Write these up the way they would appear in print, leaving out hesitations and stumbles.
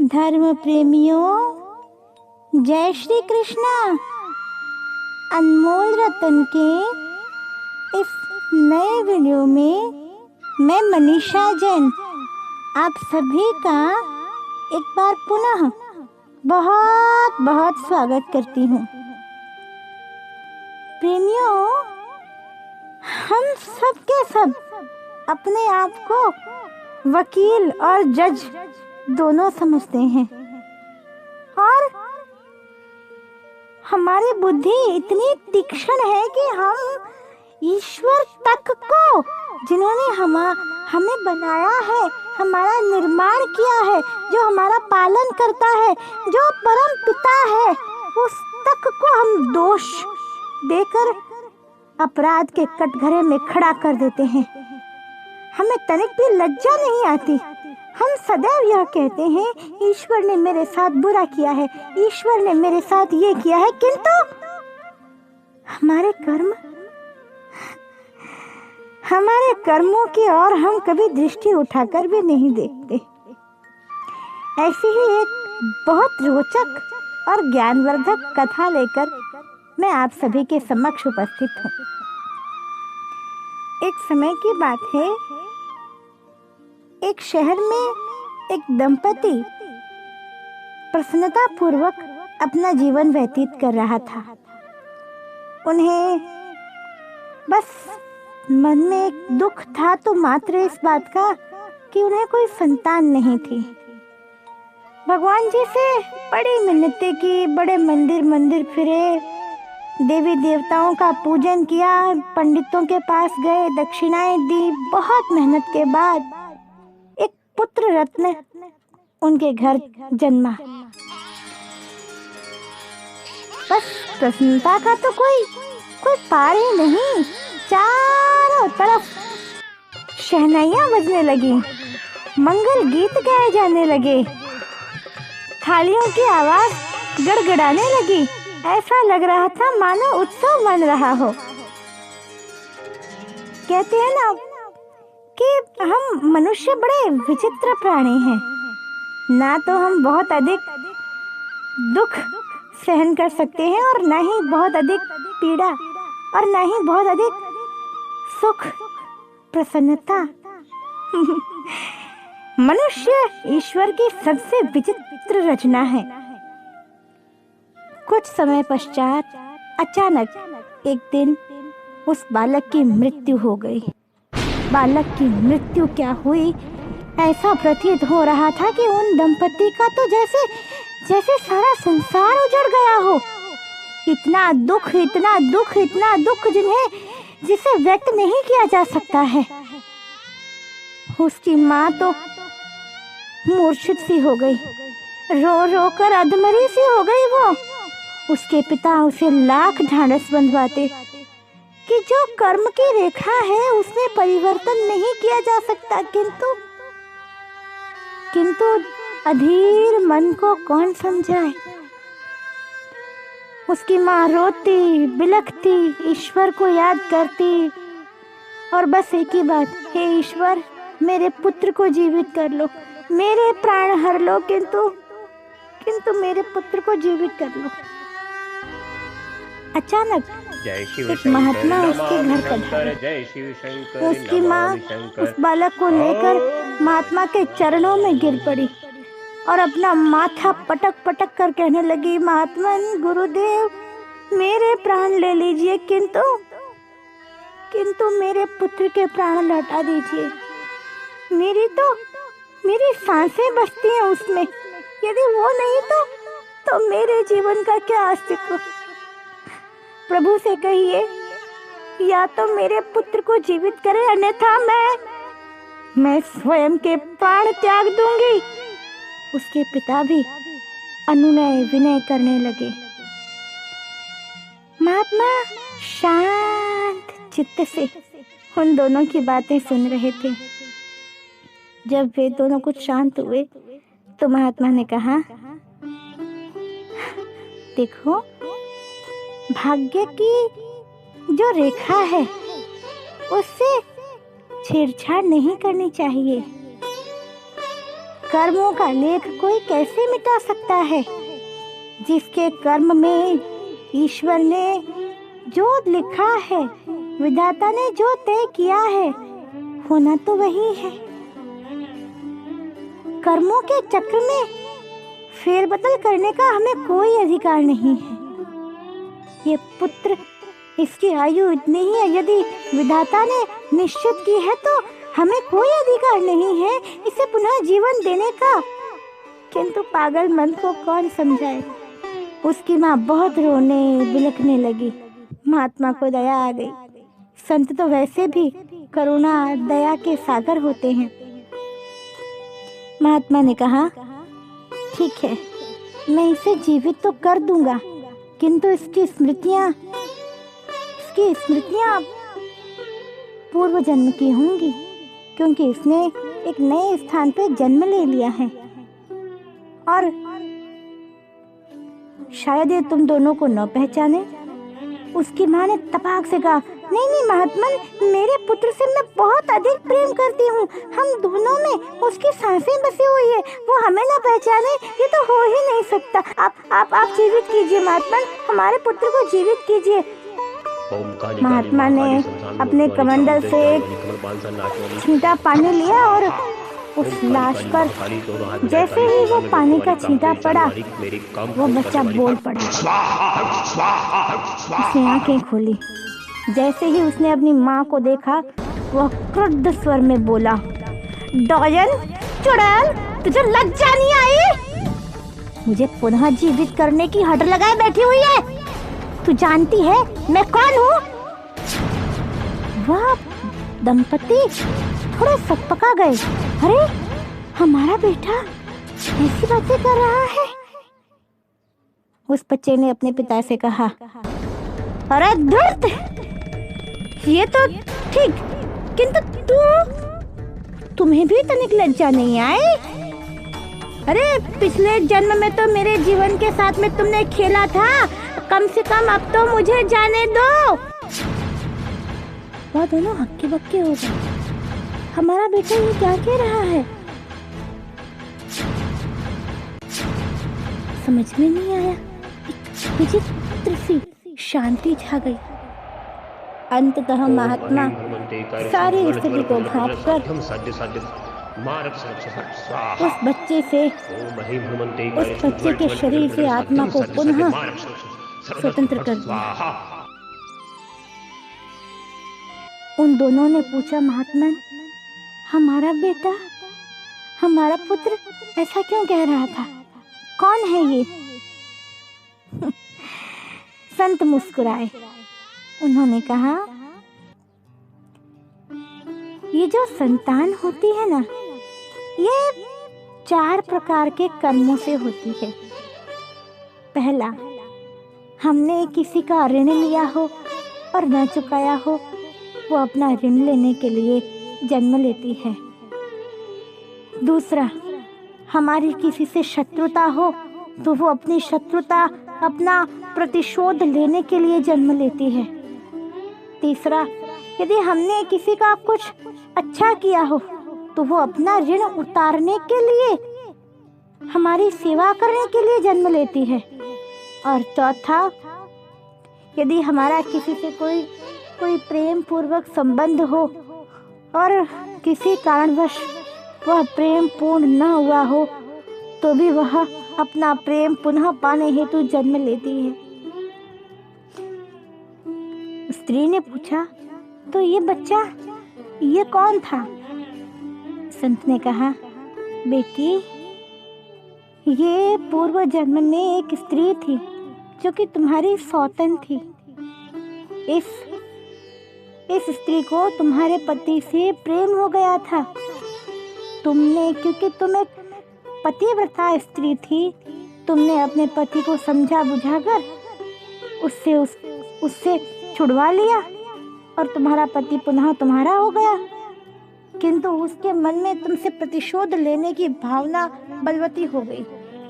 धर्म प्रेमियों, जय श्री कृष्णा। अनमोल रतन के इस नए वीडियो में मैं मनीषा जैन आप सभी का एक बार पुनः बहुत बहुत स्वागत करती हूँ। प्रेमियों, हम सब के सब अपने आप को वकील और जज दोनों समझते हैं और हमारी बुद्धि इतनी तीक्ष्ण है कि हम ईश्वर तक को, जिन्होंने हमें बनाया है, हमारा निर्माण किया है, जो हमारा पालन करता है, जो परम पिता है, उस तक को हम दोष देकर अपराध के कटघरे में खड़ा कर देते हैं। हमें तनिक भी लज्जा नहीं आती। हम सदैव यह कहते हैं, ईश्वर ने मेरे साथ बुरा किया है, ईश्वर ने मेरे साथ ये किया है, किंतु हमारे कर्मों की ओर हम कभी दृष्टि उठाकर भी नहीं देखते। ऐसी ही एक बहुत रोचक और ज्ञानवर्धक कथा लेकर मैं आप सभी के समक्ष उपस्थित हूँ। एक समय की बात है, एक शहर में एक दंपति प्रसन्नता पूर्वक अपना जीवन व्यतीत कर रहा था। उन्हें बस मन में एक दुख था तो मात्र इस बात का कि उन्हें कोई संतान नहीं थी। भगवान जी से बड़ी मिन्नतें की, बड़े मंदिर फिरे, देवी देवताओं का पूजन किया, पंडितों के पास गए, दक्षिणाएं दी। बहुत मेहनत के बाद एक पुत्र रत्न उनके घर जन्मा। बस प्रसन्नता का तो कोई पार ही नहीं। चारों तरफ शहनाइयां बजने लगी, मंगल गीत गाए जाने लगे, थालियों की आवाज गड़गड़ाने लगी। ऐसा लग रहा था मानो उत्सव मन रहा हो। कहते हैं ना कि हम मनुष्य बड़े विचित्र प्राणी हैं। ना तो हम बहुत अधिक दुख सहन कर सकते हैं और ना ही बहुत अधिक पीड़ा और ना ही बहुत अधिक सुख, प्रसन्नता। मनुष्य ईश्वर की सबसे विचित्र रचना है। कुछ समय पश्चात अचानक एक दिन उस बालक की मृत्यु हो गई। बालक की मृत्यु क्या हुई, ऐसा प्रतीत हो रहा था कि उन दंपति का तो जैसे सारा संसार उजड़ गया हो। इतना दुख, इतना दुख, इतना दुख जिसे व्यक्त नहीं किया जा सकता है। उसकी माँ तो मूर्छित सी हो गई, रो रो कर अधमरी सी हो गई वो। उसके पिता उसे लाख ढांढस बंधवाते कि जो कर्म की रेखा है उसमें परिवर्तन नहीं किया जा सकता, किंतु अधीर मन को कौन समझाए। उसकी माँ रोती बिलखती, ईश्वर को याद करती और बस एक ही बात, हे ईश्वर, मेरे पुत्र को जीवित कर लो, मेरे प्राण हर लो, किंतु मेरे पुत्र को जीवित कर लो। अचानक एक महात्मा उसके घर पधारे। उसकी माँ उस बालक को लेकर महात्मा के चरणों में गिर पड़ी और अपना माथा पटक पटक कर कहने लगी, महात्मन, गुरुदेव, मेरे प्राण ले लीजिए, किंतु मेरे पुत्र के प्राण लौटा दीजिए। मेरी सांसें बसती हैं उसमें, यदि वो नहीं तो मेरे जीवन का क्या अस्तित्व। प्रभु से कहिए, या तो मेरे पुत्र को जीवित करे, अन्यथा मैं स्वयं के प्राण त्याग दूंगी। उसके पिता भी अनुनय विनय करने लगे। महात्मा शांत चित्त से उन दोनों की बातें सुन रहे थे। जब वे दोनों कुछ शांत हुए तो महात्मा ने कहा, देखो, भाग्य की जो रेखा है उससे छेड़छाड़ नहीं करनी चाहिए। कर्मों का लेख कोई कैसे मिटा सकता है? जिसके कर्म में ईश्वर ने जो लिखा है, विधाता ने जो तय किया है, होना तो वही है। कर्मों के चक्र में फेरबदल करने का हमें कोई अधिकार नहीं है। ये पुत्र, इसकी आयु इतनी ही है, यदि विधाता ने निश्चित की है तो हमें कोई अधिकार नहीं है इसे पुनः जीवन देने का। किंतु पागल मन को कौन समझाए। उसकी माँ बहुत रोने बिलखने लगी। महात्मा को दया आ गई। संत तो वैसे भी करुणा दया के सागर होते हैं। महात्मा ने कहा, ठीक है, मैं इसे जीवित तो कर दूंगा, किंतु इसकी स्मृतियां पूर्व जन्म की होंगी, क्योंकि इसने एक नए स्थान पे जन्म ले लिया है। और शायद ये तुम दोनों को न पहचाने। उसकी माँ ने तपाक से कहा, नहीं महात्मन, मेरे पुत्र से मैं बहुत अधिक प्रेम करती हूँ। हम दोनों में उसकी सांसें बसी हुई है, वो हमें ना पहचाने, ये तो हो ही नहीं सकता। आप जीवित कीजिए महात्मन, हमारे पुत्र को जीवित कीजिए। महात्मा ने अपने कमंडल से एक छींटा पानी लिया और उस लाश पर जैसे ही वो पानी का छींटा पड़ा, वो बच्चा बोल पड़ा। उसने आंखें खोली। जैसे ही उसने अपनी माँ को देखा, वह क्रुद्ध स्वर में बोला, डॉयन, चुड़ैल, तुझे लज्जा नहीं आई? मुझे पुनः जीवित करने की हट लगाए बैठी हुई है। तू जानती है मैं कौन हूँ? वह दंपति थोड़ा सकपका गए। अरे, हमारा बेटा ऐसी बातें कर रहा है। उस बच्चे ने अपने पिता से कहा, अरे धूर्त, ये तो ठीक, किंतु तुम्हें भी तनिक लज्जा नहीं आई? अरे, पिछले जन्म में तो मेरे जीवन के साथ में तुमने खेला था, कम से कम अब तो मुझे जाने दो। वह दोनों हक्के बक्के हो गए। हमारा बेटा ये क्या कह रहा है? समझ में नहीं आया। एक विचित्र सी शांति छा गई। अंततः महात्मा सारी स्थिति को भांपकर उस बच्चे के शरीर से आत्मा को पुनः स्वतंत्र कर दिया। उन दोनों ने पूछा, महात्मा, हमारा बेटा, हमारा पुत्र ऐसा क्यों कह रहा था? कौन है ये? संत मुस्कुराए। उन्होंने कहा, ये जो संतान होती है ना, ये 4 प्रकार के कर्मों से होती है। पहला, हमने किसी का ऋण लिया हो और न चुकाया हो, वो अपना ऋण लेने के लिए जन्म लेती है। दूसरा, हमारी किसी से शत्रुता हो तो वो अपनी शत्रुता, अपना प्रतिशोध लेने के लिए जन्म लेती है। तीसरा, यदि हमने किसी का कुछ अच्छा किया हो तो वो अपना ऋण उतारने के लिए, हमारी सेवा करने के लिए जन्म लेती है। और चौथा, यदि हमारा किसी से कोई प्रेम पूर्वक संबंध हो और किसी कारणवश वह प्रेम पूर्ण न हुआ हो, तो भी वह अपना प्रेम पुनः पाने हेतु जन्म लेती है। स्त्री ने पूछा, तो ये बच्चा, ये कौन था? संत ने कहा, बेटी, ये पूर्व जन्म में एक स्त्री थी जो कि तुम्हारी सौतन थी। इस स्त्री को तुम्हारे पति से प्रेम हो गया था। तुमने, क्योंकि तुम एक पतिव्रता स्त्री थी, तुमने अपने पति को समझा बुझाकर उससे छुड़वा लिया और तुम्हारा पति पुनः तुम्हारा हो गया। किंतु उसके मन में तुमसे प्रतिशोध लेने की भावना बलवती हो गई,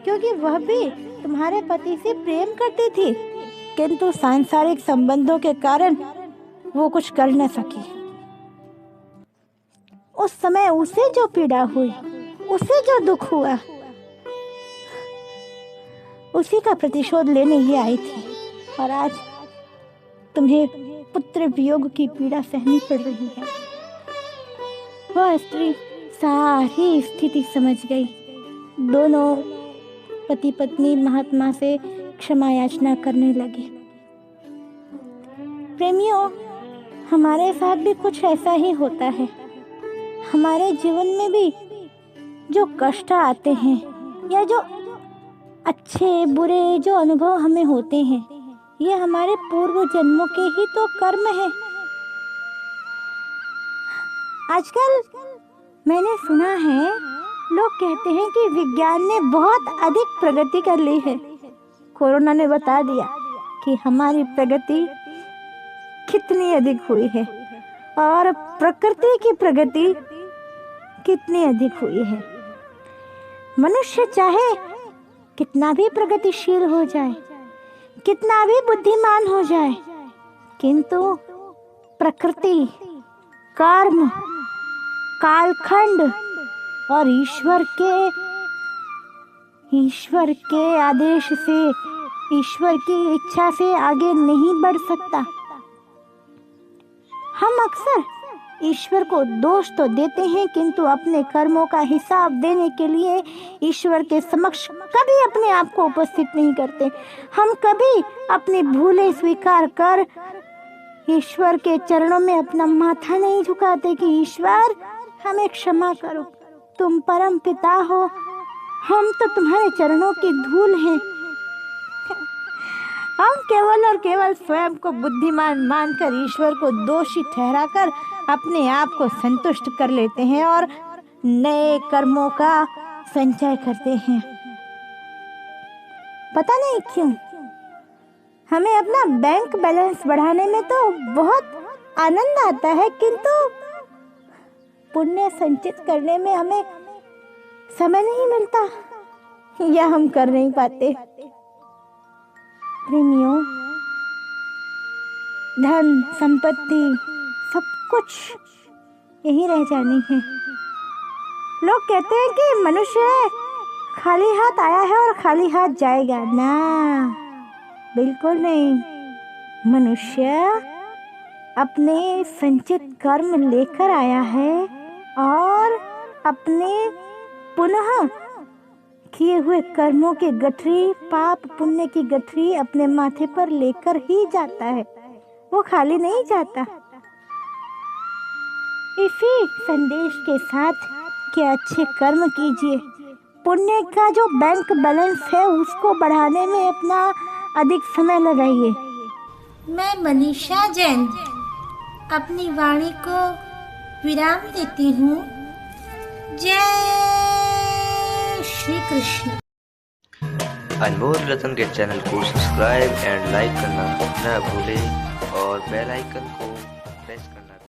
क्योंकि वह भी तुम्हारे पति से प्रेम करती थी, किंतु सांसारिक संबंधों के कारण वो कुछ कर न सकी। उस समय उसे जो पीड़ा हुई, उसे जो दुख हुआ उसी का प्रतिशोध लेने ये आई थी, और आज तुम्हें पुत्र वियोग की पीड़ा सहनी पड़ रही है। वह स्त्री सारी स्थिति समझ गई। दोनों पति पत्नी महात्मा से क्षमा याचना करने लगे। प्रेमियों, हमारे साथ भी कुछ ऐसा ही होता है। हमारे जीवन में भी जो कष्ट आते हैं या जो अच्छे बुरे जो अनुभव हमें होते हैं, ये हमारे पूर्व जन्मों के ही तो कर्म है। आजकल मैंने सुना है, लोग कहते हैं कि विज्ञान ने बहुत अधिक प्रगति कर ली है। कोरोना ने बता दिया कि हमारी प्रगति कितनी अधिक हुई है और प्रकृति की प्रगति कितनी अधिक हुई है। मनुष्य चाहे कितना भी प्रगतिशील हो जाए, कितना भी बुद्धिमान हो जाए, किंतु प्रकृति, कर्म, कालखंड और ईश्वर के आदेश से, ईश्वर की इच्छा से आगे नहीं बढ़ सकता। हम अक्सर ईश्वर को दोष तो देते हैं, किंतु अपने कर्मों का हिसाब देने के लिए ईश्वर के समक्ष कभी अपने आप को उपस्थित नहीं करते। हम कभी अपनी भूलें स्वीकार कर ईश्वर के चरणों में अपना माथा नहीं झुकाते कि ईश्वर हमें क्षमा करो, तुम परम पिता हो, हम तो तुम्हारे चरणों की धूल हैं। हम केवल और केवल स्वयं को बुद्धिमान मानकर ईश्वर को दोषी ठहराकर अपने आप को संतुष्ट कर लेते हैं और नए कर्मों का संचय करते हैं। पता नहीं क्यों हमें अपना बैंक बैलेंस बढ़ाने में तो बहुत आनंद आता है, किंतु पुण्य संचित करने में हमें समय नहीं मिलता या हम कर नहीं पाते। प्रेमियों, धन संपत्ति सब कुछ यही रह जानी है। लोग कहते हैं कि मनुष्य खाली हाथ आया है और खाली हाथ जाएगा। ना, बिल्कुल नहीं। मनुष्य अपने संचित कर्म लेकर आया है और अपने पुनः किए हुए कर्मों की गठरी, पाप पुण्य की गठरी अपने माथे पर लेकर ही जाता है, वो खाली नहीं जाता। इसी संदेश के साथ कि अच्छे कर्म कीजिए, पुण्य का जो बैंक बैलेंस है उसको बढ़ाने में अपना अधिक समय लगाइए। मैं मनीषा जैन अपनी वाणी को विराम देती हूँ। जय श्री कृष्ण। अनमोल रतन के चैनल को सब्सक्राइब एंड लाइक करना न भूलें और बेल आइकन को